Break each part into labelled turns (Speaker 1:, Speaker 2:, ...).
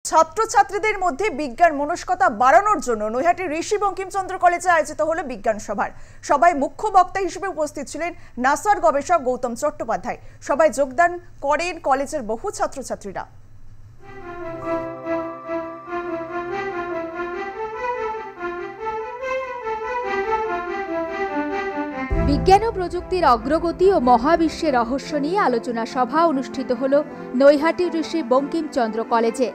Speaker 1: ছাত্রছাত্রীদের মধ্যে বিজ্ঞান মনস্কতা বাড়ানোর জন্য নৈহাটি ঋষি বঙ্কিমচন্দ্র কলেজে আয়োজিত হলো বিজ্ঞান সভায় মুখ্য বক্তা হিসেবে উপস্থিত ছিলেন নাসার গবেষক গৌতম চট্টোপাধ্যায়। সভায় যোগদান করেন কলেজের বহু ছাত্রছাত্রীরা।
Speaker 2: বিজ্ঞান ও প্রযুক্তির অগ্রগতি ও মহাবিশ্বের রহস্য নিয়ে আলোচনা সভা অনুষ্ঠিত হল নৈহাটি ঋষি বঙ্কিমচন্দ্র কলেজে।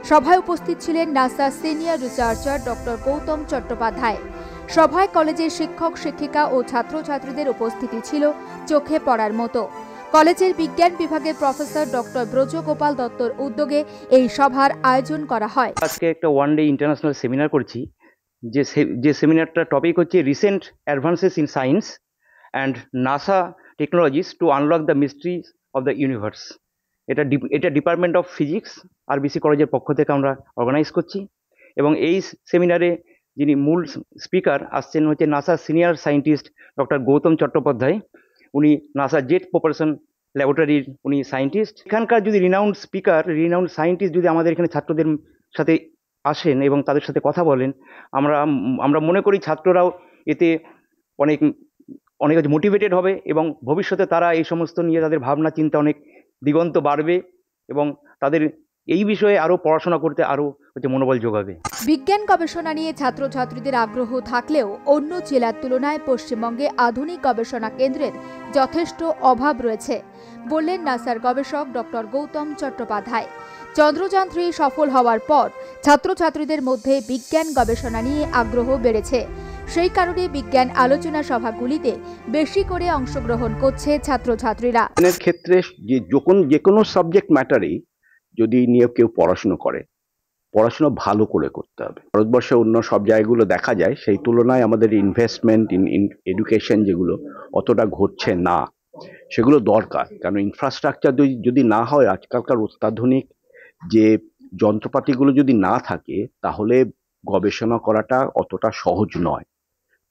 Speaker 2: সভায় উপস্থিত ছিলেন নাসার senior researcher doctor Gautam Chattopadhyay. সভায় কলেজের শিক্ষক শিক্ষিকা ও ছাত্রছাত্রীদের উপস্থিতি ছিল চোখে পড়ার মতো। কলেজের বিজ্ঞান বিভাগের প্রফেসর ডক্টর ব্রজগোপাল দত্তর উদ্যোগে এই সভার আয়োজন করা হয়।
Speaker 3: আজকে একটা ওয়ান ডে ইন্টারন্যাশনাল সেমিনার করছি, যে সেমিনারটা টপিক হচ্ছে recent advances in science and NASA technologies to unlock the mysteries of the universe। এটা ডিপার্টমেন্ট অফ ফিজিক্স আরবিসি কলেজের পক্ষ থেকে আমরা অর্গানাইজ করছি এবং এই সেমিনারে যিনি মূল স্পিকার আসছেন হচ্ছে নাসার senior scientist doctor Gautam Chattopadhyay. উনি নাসা জেট প্রপালশন ল্যাবরেটরির উনি সায়েন্টিস্ট। এখানকার যদি রিনাউন্ড স্পিকার, রিনাউন্ড সায়েন্টিস্ট যদি আমাদের এখানে ছাত্রদের সাথে আসেন এবং তাদের সাথে কথা বলেন, আমরা মনে করি ছাত্ররাও এতে অনেক মোটিভেটেড হবে এবং ভবিষ্যতে তারা এই সমস্ত নিয়ে তাদের ভাবনা চিন্তা অনেক দিগন্ত বাড়বে এবং তাদের এই বিষয়ে আরো পড়াশোনা করতে আরো মনোবল যোগাবে।
Speaker 2: বিজ্ঞান গবেষণা নিয়ে ছাত্রছাত্রীদের আগ্রহ থাকলেও অন্য জেলার তুলনায় পশ্চিমবঙ্গে আধুনিক গবেষণা কেন্দ্রের যথেষ্ট অভাব রয়েছে বললেন নাসার গবেষক ডক্টর গৌতম চট্টোপাধ্যায়। চন্দ্রযান-3 সফল হওয়ার পর ছাত্রছাত্রীদের মধ্যে বিজ্ঞান গবেষণা নিয়ে আগ্রহ বেড়েছে। সেই কারণে বিজ্ঞান আলোচনা সভাগুলিতে বেশি করে অংশগ্রহণ করছে ছাত্রছাত্রীরা।
Speaker 4: এর ক্ষেত্রে যে কোনো সাবজেক্ট ম্যাটারই যদি নিয়ে কেউ পড়াশোনা ভালো করে করতে হবে। ভারতবর্ষে অন্য সব জায়গাগুলো দেখা যায় সেই তুলনায় আমাদের ইনভেস্টমেন্ট ইন এডুকেশন যেগুলো অতটা ঘটছে না, সেগুলো দরকার। কারণ ইনফ্রাস্ট্রাকচার যদি না হয়, আজকালকার অত্যাধুনিক যে যন্ত্রপাতিগুলো যদি না থাকে, তাহলে গবেষণা করাটা অতটা সহজ নয়।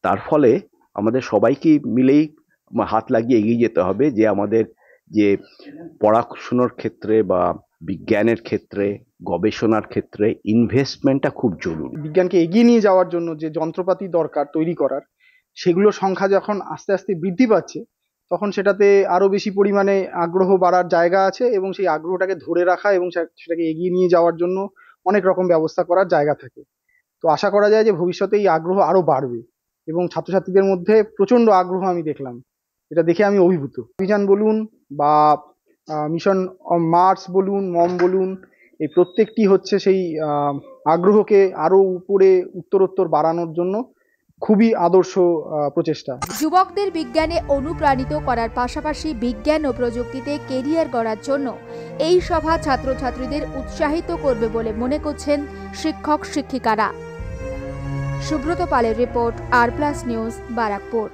Speaker 4: তার ফলে আমাদের সবাইকে মিলেই হাত লাগিয়ে এগিয়ে যেতে হবে যে আমাদের যে পড়াশোনার ক্ষেত্রে বা বিজ্ঞানের ক্ষেত্রে গবেষণার ক্ষেত্রে ইনভেস্টমেন্টটা খুব জরুরি।
Speaker 5: বিজ্ঞানকে এগিয়ে নিয়ে যাওয়ার জন্য যে যন্ত্রপাতি দরকার তৈরি করার, সেগুলোর সংখ্যা যখন আস্তে আস্তে বৃদ্ধি পাচ্ছে, তখন সেটাতে আরো বেশি পরিমাণে আগ্রহ বাড়ার জায়গা আছে এবং সেই আগ্রহটাকে ধরে রাখা এবং সেটাকে এগিয়ে নিয়ে যাওয়ার জন্য অনেক রকম ব্যবস্থা করার জায়গা থাকে। তো আশা করা যায় যে ভবিষ্যতে এই আগ্রহ আরো বাড়বে এবং ছাত্রছাত্রীদের মধ্যে প্রচন্ড আগ্রহ আমি দেখলাম, এটা দেখে আমি অভিভূত। অভিযান বলুন বা মিশন মার্স বলুন, মম বলুন, এই প্রত্যেকটি হচ্ছে সেই আগ্রহকে আরো উপরে উত্তরোত্তর বাড়ানোর জন্য খুবই আদর্শ প্রচেষ্টা।
Speaker 2: যুবকদের বিজ্ঞানে অনুপ্রাণিত করার পাশাপাশি বিজ্ঞান ও প্রযুক্তিতে কেরিয়ার গড়ার জন্য এই সভা ছাত্রছাত্রীদের উৎসাহিত করবে বলে মনে করছেন শিক্ষক শিক্ষিকারা। সুব্রত পালের রিপোর্ট, আর প্লাস নিউজ, বারাকপুর।